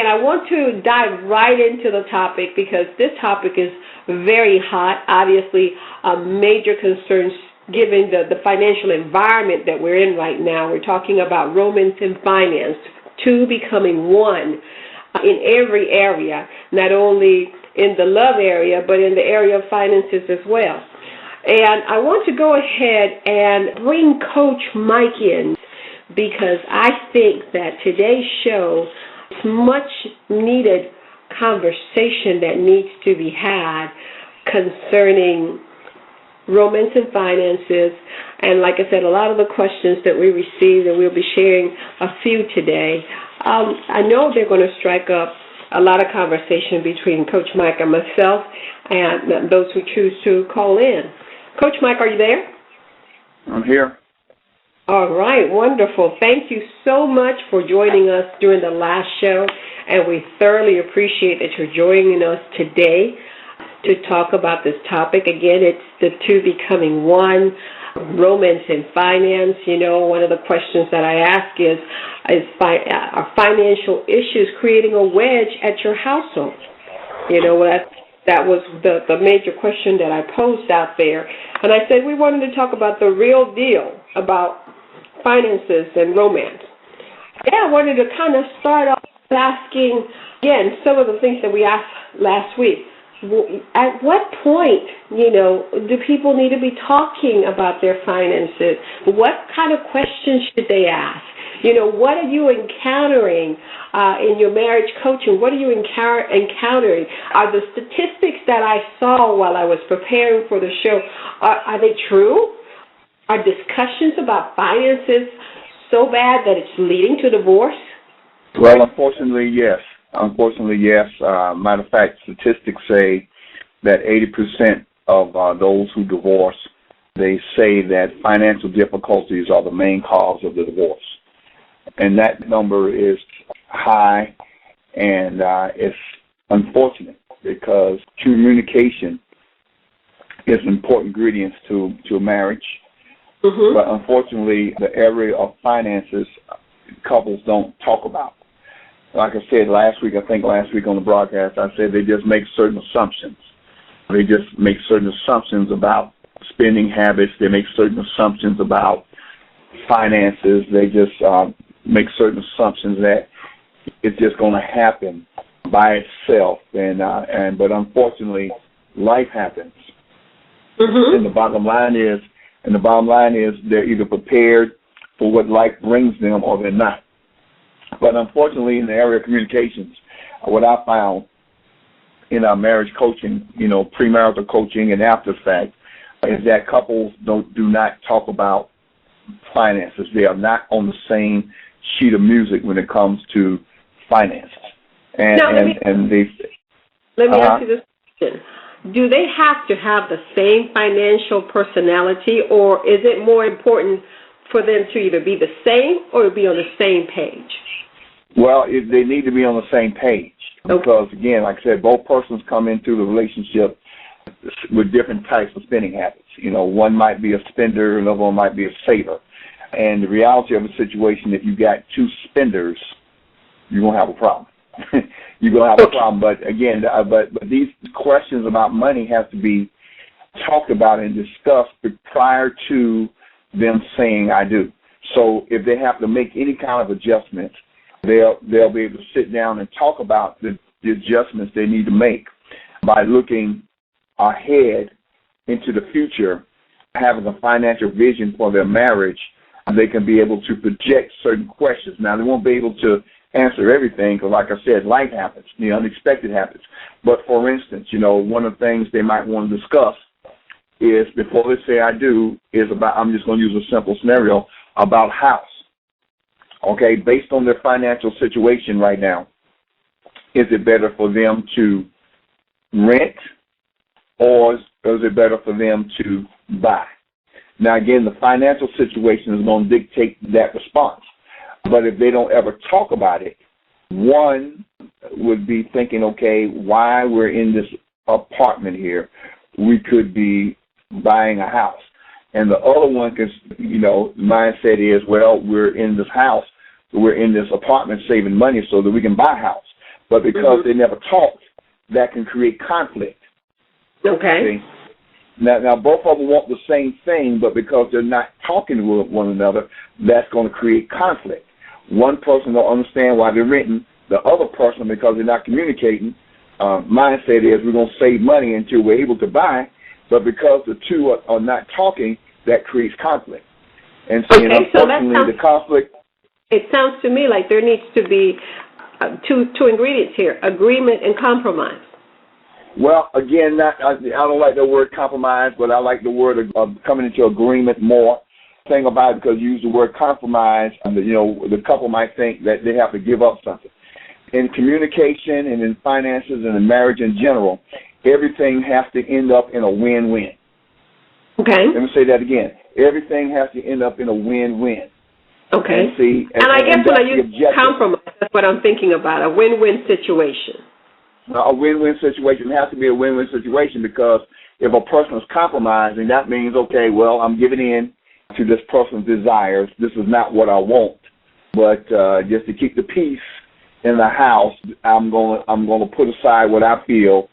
again, I want to dive right into the topic because this topic is very hot, obviously a major concern given the financial environment that we're in right now. We're talking about romance and finance, two becoming one in every area, not only in the love area, but in the area of finances as well. And I want to go ahead and bring Coach Mike in because I think that today's show is much needed conversation that needs to be had concerning romance and finances. And like I said, a lot of the questions that we received, and we'll be sharing a few today, I know they're going to strike up a lot of conversation between Coach Mike and myself and those who choose to call in. Coach Mike, are you there? I'm here. All right, wonderful. Thank you so much for joining us during the last show, and we thoroughly appreciate that you're joining us today to talk about this topic. Again, it's the two becoming one, romance and finance. You know, one of the questions that I ask is are financial issues creating a wedge at your household? You know, that was the major question that I posed out there. And I said we wanted to talk about the real deal about finances and romance. Yeah, I wanted to kind of start off asking, again, some of the things that we asked last week. At what point, you know, do people need to be talking about their finances? What kind of questions should they ask? You know, what are you encountering in your marriage coaching? What are you encountering? Are the statistics that I saw while I was preparing for the show, are they true? Are discussions about finances so bad that it's leading to divorce? Well, unfortunately, yes. Matter of fact, statistics say that 80% of those who divorce, they say that financial difficulties are the main cause of the divorce. And that number is high, and it's unfortunate because communication is an important ingredient to a marriage. Mm-hmm. But unfortunately, the area of finances, couples don't talk about. Like I said last week on the broadcast, I said they just make certain assumptions. They just make certain assumptions about spending habits. They make certain assumptions about finances. They just make certain assumptions that it's just going to happen by itself. But unfortunately, life happens. Mm-hmm. And the bottom line is they're either prepared for what life brings them or they're not. But unfortunately, in the area of communications, what I found in our marriage coaching, you know, premarital coaching and after the fact, is that couples do not talk about finances. They are not on the same sheet of music when it comes to finances. Let me ask you this question. Do they have to have the same financial personality, or is it more important for them to either be the same or be on the same page? Well, they need to be on the same page because, again, like I said, both persons come into the relationship with different types of spending habits. You know, one might be a spender, another one might be a saver. And the reality of the situation, if you got two spenders, you're going to have a problem. You're going to have a problem. But, again, but these questions about money have to be talked about and discussed prior to them saying I do. So if they have to make any kind of adjustments, they'll be able to sit down and talk about the adjustments they need to make by looking ahead into the future, having a financial vision for their marriage. They can be able to project certain questions. Now, they won't be able to answer everything because, like I said, life happens. The unexpected happens. But, for instance, you know, one of the things they might want to discuss is, before they say I do, is about, I'm just going to use a simple scenario, about house. Okay, based on their financial situation right now, is it better for them to rent or is it better for them to buy? Now, again, the financial situation is going to dictate that response. But if they don't ever talk about it, one would be thinking, okay, why we're in this apartment here, we could be buying a house. And the other one, you know, mindset is, well, we're in this house, we're in this apartment saving money so that we can buy a house. But because they never talked, that can create conflict. Okay. See? Now, both of them want the same thing, but because they're not talking to one another, that's going to create conflict. One person don't understand why they're renting. The other person, because they're not communicating, mindset is we're going to save money until we're able to buy. But because the two are not talking, that creates conflict. And so, unfortunately, the conflict. It sounds to me like there needs to be two ingredients here: agreement and compromise. Well, again, I don't like the word compromise, but I like the word of coming into agreement more. Thing about it, because you use the word compromise, and the couple might think that they have to give up something. In communication and in finances and in marriage in general, everything has to end up in a win-win. Okay. Let me say that again. Everything has to end up in a win-win. Okay. And I guess when I use compromise, that's what I'm thinking about, a win-win situation. A win-win situation has to be a win-win situation, because if a person is compromising, that means, okay, well, I'm giving in to this person's desires. This is not what I want, but just to keep the peace in the house, I'm gonna put aside what I feel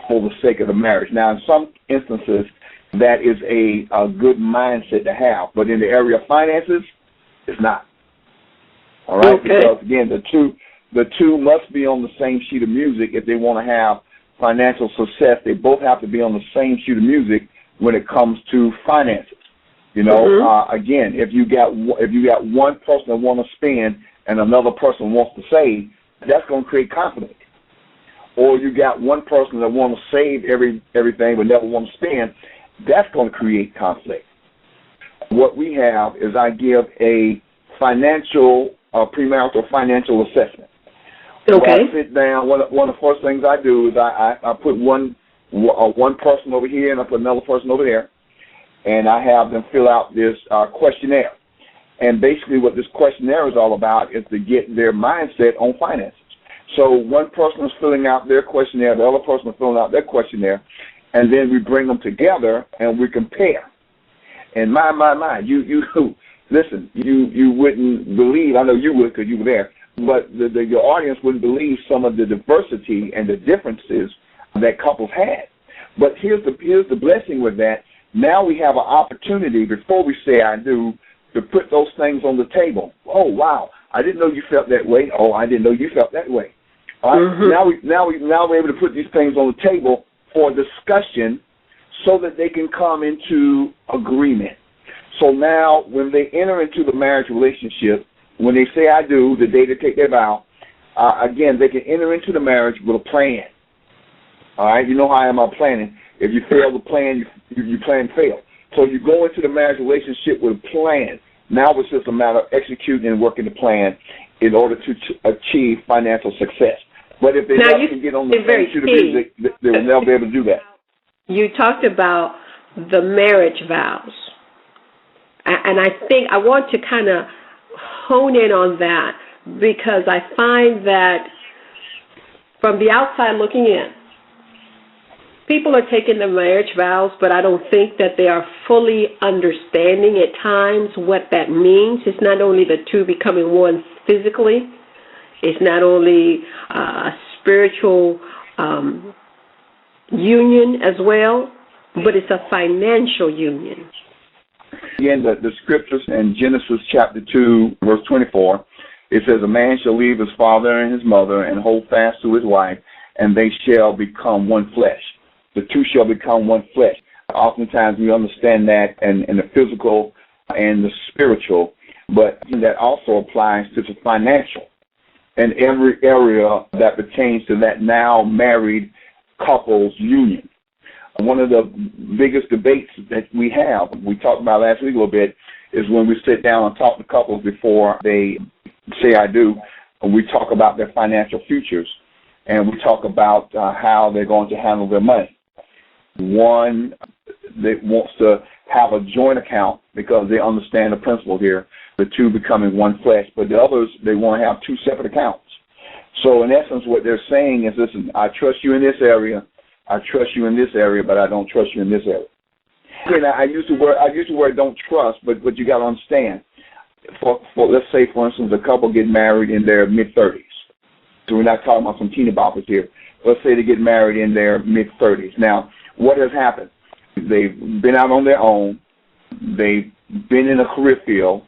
for the sake of the marriage. Now, in some instances, that is a good mindset to have, but in the area of finances, it's not. All right, okay. Because again, the two must be on the same sheet of music if they want to have financial success. They both have to be on the same sheet of music when it comes to finances. Again, if you got one person that want to spend and another person wants to save, that's going to create conflict. Or you got one person that want to save everything but never want to spend, that's going to create conflict. What we have is I give a premarital financial assessment. Okay. When I sit down, one of the first things I do is I put one person over here and I put another person over there, and I have them fill out this questionnaire. And basically what this questionnaire is all about is to get their mindset on finances. So one person is filling out their questionnaire, the other person is filling out their questionnaire, and then we bring them together and we compare. And my, you listen, you wouldn't believe, I know you would because you were there, but your audience wouldn't believe some of the diversity and the differences that couples had. But here's the blessing with that. Now we have an opportunity, before we say I do, to put those things on the table. Oh, wow, I didn't know you felt that way. Oh, I didn't know you felt that way. All right? Now we're able to put these things on the table for discussion so that they can come into agreement. So now when they enter into the marriage relationship, when they say I do, the day they take their vow, again, they can enter into the marriage with a plan. All right? You know how I am about planning. If you fail the plan, you plan fail. So you go into the marriage relationship with a plan. Now it's just a matter of executing and working the plan in order to achieve financial success. But if they never can get on the same sheet of music, they will never be able to do that. You talked about the marriage vows. And I think I want to kind of hone in on that, because I find that from the outside looking in, people are taking the marriage vows, but I don't think that they are fully understanding at times what that means. It's not only the two becoming one physically, it's not only a spiritual union as well, but it's a financial union. Again, the scriptures in Genesis chapter 2, verse 24, it says, a man shall leave his father and his mother and hold fast to his wife, and they shall become one flesh. The two shall become one flesh. Oftentimes we understand that in the physical and the spiritual, but that also applies to the financial and every area that pertains to that now married couple's union. One of the biggest debates that we talked about last week a little bit, is when we sit down and talk to couples before they say I do, and we talk about their financial futures, and we talk about how they're going to handle their money. One that wants to have a joint account because they understand the principle here, the two becoming one flesh, but the others, they want to have two separate accounts. So in essence, what they're saying is, listen, I trust you in this area, I trust you in this area, but I don't trust you in this area. Again, I use the word don't trust, but you got to understand. For let's say, for instance, a couple get married in their mid-30s. So we're not talking about some teeny boppers here. Let's say they get married in their mid-30s. Now, what has happened? They've been out on their own. They've been in a career field.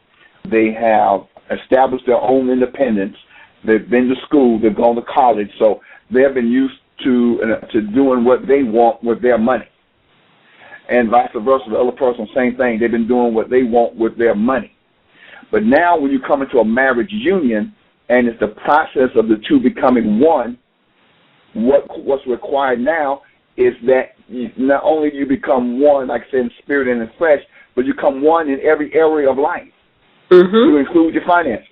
They have established their own independence. They've been to school. They've gone to college. So they have been used to doing what they want with their money. And vice versa, the other person, same thing. They've been doing what they want with their money. But now when you come into a marriage union and it's the process of the two becoming one, what's required now is that not only you become one, like I said, in spirit and in flesh, but you become one in every area of life, to include your finances.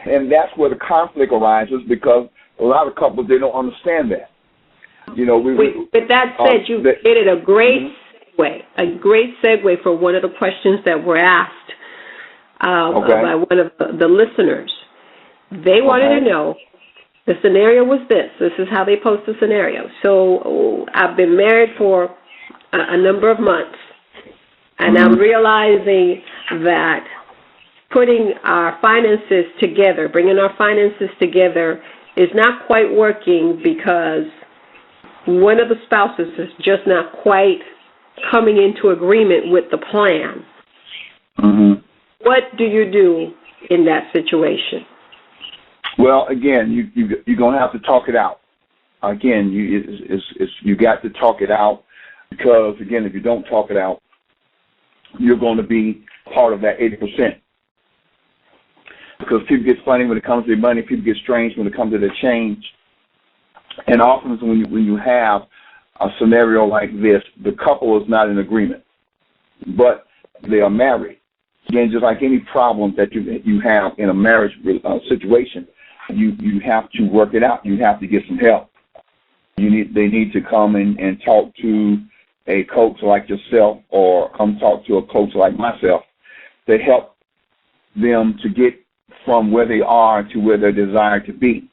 And that's where the conflict arises, because a lot of couples, they don't understand that. You know, with that said, you created a great segue for one of the questions that were asked by one of the listeners. They wanted to know, the scenario was this. This is how they posed the scenario. So I've been married for a number of months, and I'm realizing that putting our finances together, bringing our finances together, is not quite working because one of the spouses is just not quite coming into agreement with the plan. What do you do in that situation? Well, again, you're going to have to talk it out. Again, you got to talk it out, because, again, if you don't talk it out, you're going to be part of that 80%. Because people get funny when it comes to their money. People get strange when it comes to their change. And often when you have a scenario like this, the couple is not in agreement, but they are married. Again, just like any problem that you have in a marriage situation, you have to work it out. You have to get some help. They need to come and talk to a coach like yourself, or come talk to a coach like myself, to help them to get from where they are to where they desire to be.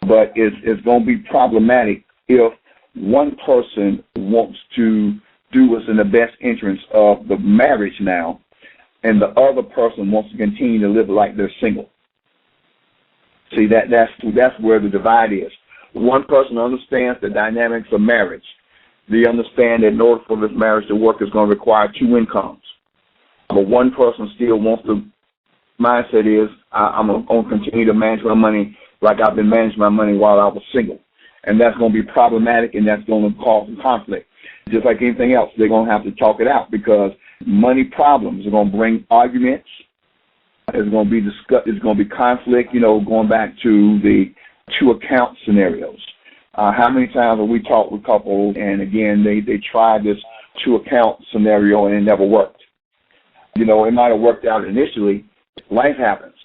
But it's going to be problematic if one person wants to do what's in the best interest of the marriage now, and the other person wants to continue to live like they're single. See, that's where the divide is. One person understands the dynamics of marriage. They understand that in order for this marriage to work, it's going to require two incomes. But one person still wants to, mindset is, I'm going to continue to manage my money like I've been managing my money while I was single. And that's going to be problematic, and that's going to cause conflict. Just like anything else, they're going to have to talk it out, because money problems are going to bring arguments. It's going to be it's going to be conflict, going back to the two account scenarios. How many times have we talked with couples, and again, they tried this two account scenario and it never worked. It might have worked out initially. Life happens.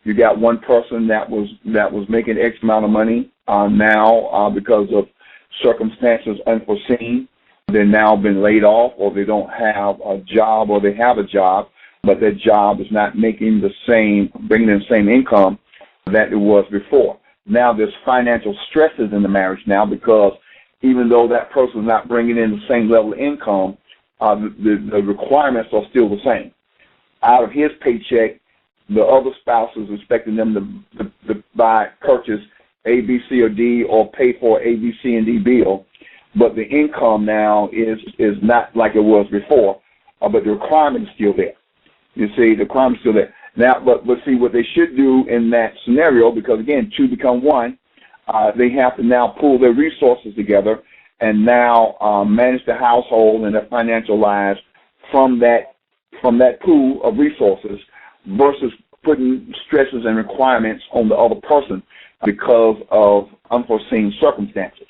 You got one person that was making X amount of money now because of circumstances unforeseen. They're now been laid off, or they don't have a job, or they have a job, but their job is not bringing the same income that it was before. Now there's financial stresses in the marriage now, because even though that person is not bringing in the same level of income, the requirements are still the same. Out of his paycheck, the other spouse is expecting them to purchase A, B, C, or D, or pay for A, B, C, and D bill. But the income now is not like it was before, but the requirement is still there. You see, the requirement is still there. Now, but see, what they should do in that scenario, because, again, two become one, they have to now pull their resources together and now manage the household and their financial lives from that pool of resources, versus putting stresses and requirements on the other person because of unforeseen circumstances.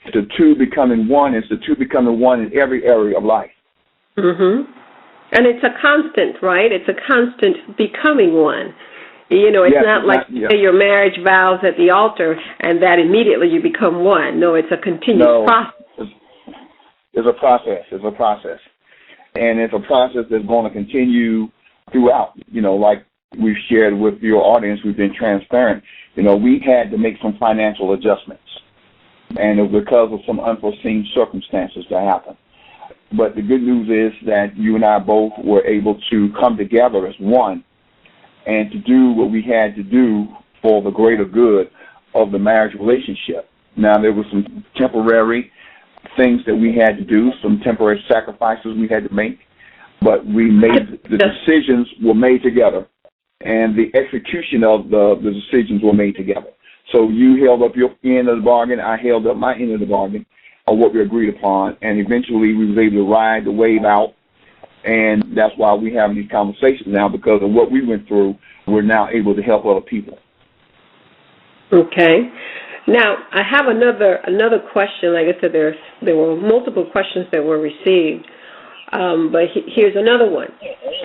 It's the two becoming one. It's the two becoming one in every area of life. And it's a constant, right? It's a constant becoming one. It's not like your marriage vows at the altar and that immediately you become one. No, it's a continuous process. It's a process. It's a process. And it's a process that's going to continue throughout. Like we've shared with your audience, we've been transparent. We had to make some financial adjustments, and it was because of some unforeseen circumstances that happened. But the good news is that you and I both were able to come together as one and to do what we had to do for the greater good of the marriage relationship. Now, there were some temporary things that we had to do, some temporary sacrifices we had to make, but we made the decisions were made together, and the execution of the decisions were made together. So you held up your end of the bargain, I held up my end of the bargain, of what we agreed upon, and eventually we was able to ride the wave out, and that's why we have these conversations now, because of what we went through. We're now able to help other people. Okay. Now, I have another question. Like I said, there were multiple questions that were received, but here's another one.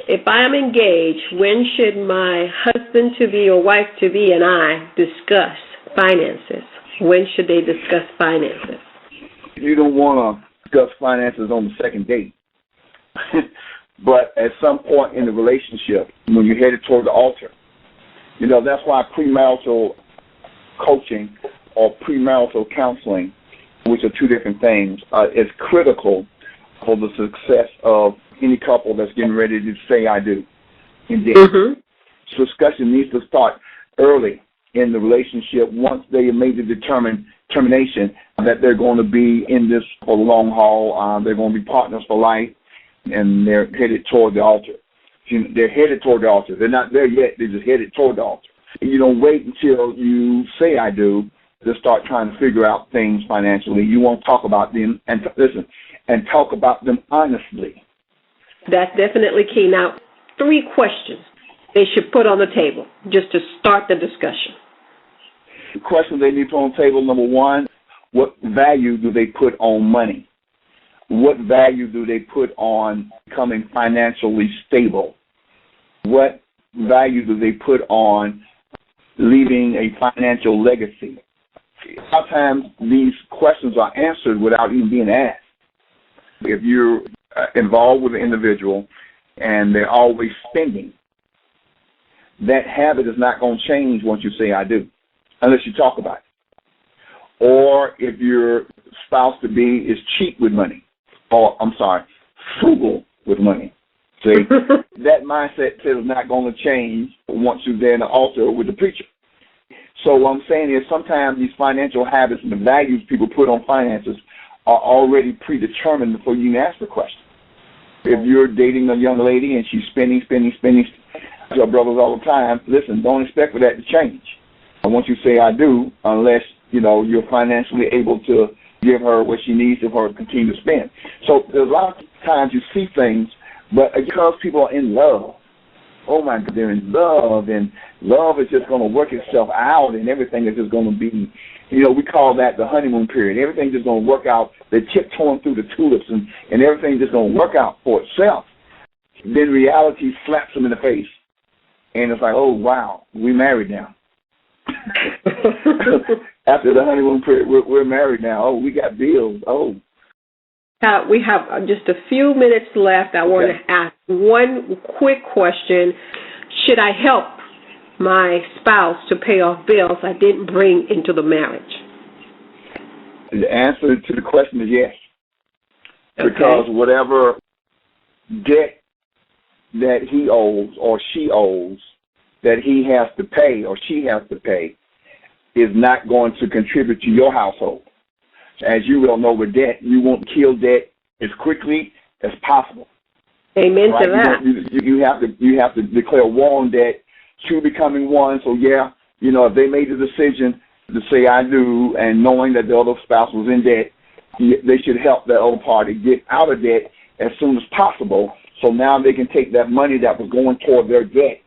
If I am engaged, when should my husband-to-be or wife-to-be and I discuss finances? When should they discuss finances? You don't want to discuss finances on the second date. But at some point in the relationship, when you're headed toward the altar, that's why premarital coaching or premarital counseling, which are two different things, is critical for the success of any couple that's getting ready to say I do. Indeed. So discussion needs to start early in the relationship once they have made the determination that they're going to be in this for the long haul. They're going to be partners for life, and they're headed toward the altar. They're headed toward the altar. They're not there yet. They're just headed toward the altar. You don't wait until you say I do to start trying to figure out things financially. You want to talk about them and talk about them honestly. That's definitely key. Now, 3 questions they should put on the table just to start the discussion. The questions they need to put on the table, number 1, what value do they put on money? What value do they put on becoming financially stable? What value do they put on leaving a financial legacy? Sometimes these questions are answered without even being asked. If you're involved with an individual and they're always spending, that habit is not going to change once you say I do, unless you talk about it. Or if your spouse-to-be is cheap with money, frugal with money. See, that mindset is not going to change once you're there in the altar with the preacher. So what I'm saying is sometimes these financial habits and the values people put on finances are already predetermined before you even ask the question. If you're dating a young lady and she's spending, I tell brothers all the time, listen, don't expect for that to change. And once you say I do, unless, you're financially able to give her what she needs for her to continue to spend. So there's a lot of times you see things, but because people are in love, oh my God, they're in love, and love is just going to work itself out, and everything is just going to be, we call that the honeymoon period. Everything's just going to work out. They're tiptoeing through the tulips, and everything's just going to work out for itself. Then reality slaps them in the face, and it's like, oh, wow, we married now. After the honeymoon period, we're married now. Oh, we got bills. Oh. We have just a few minutes left. I want to ask one quick question. Should I help my spouse to pay off bills I didn't bring into the marriage? The answer to the question is yes. Okay. Because whatever debt that he owes or she owes that he has to pay or she has to pay is not going to contribute to your household. As you well know with debt, you want to kill debt as quickly as possible. Amen to that. You have to declare war on debt, two becoming one. So if they made the decision to say I do, and knowing that the other spouse was in debt, they should help that other party get out of debt as soon as possible. So now they can take that money that was going toward their debt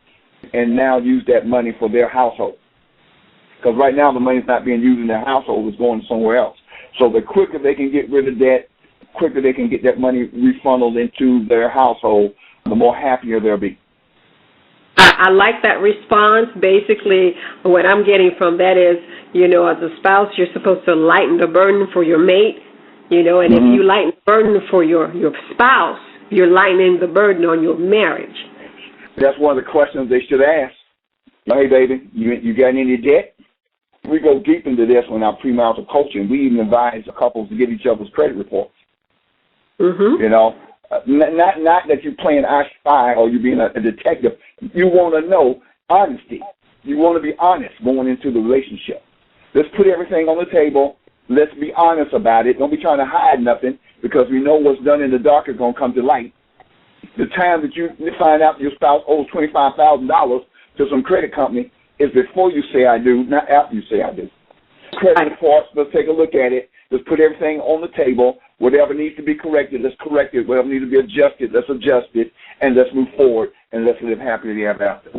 and now use that money for their household. Because right now the money's not being used in their household, it's going somewhere else. So the quicker they can get rid of debt, the quicker they can get that money refunneled into their household, the more happier they'll be. I like that response. Basically, what I'm getting from that is, as a spouse, you're supposed to lighten the burden for your mate, and if you lighten the burden for your spouse, you're lightening the burden on your marriage. That's one of the questions they should ask. Hey, baby, you got any debt? We go deep into this in our premarital coaching. We even advise couples to get each other's credit reports. Mm-hmm. Not that you're playing I Spy or you're being a detective. You want to know honesty. You want to be honest going into the relationship. Let's put everything on the table. Let's be honest about it. Don't be trying to hide nothing, because we know what's done in the dark is going to come to light. The time that you find out your spouse owes $25,000 to some credit company is before you say I do, not after you say I do. Credit reports, let's take a look at it. Let's put everything on the table. Whatever needs to be corrected, let's correct it. Whatever needs to be adjusted, let's adjust it. And let's move forward, and let's live happily ever after.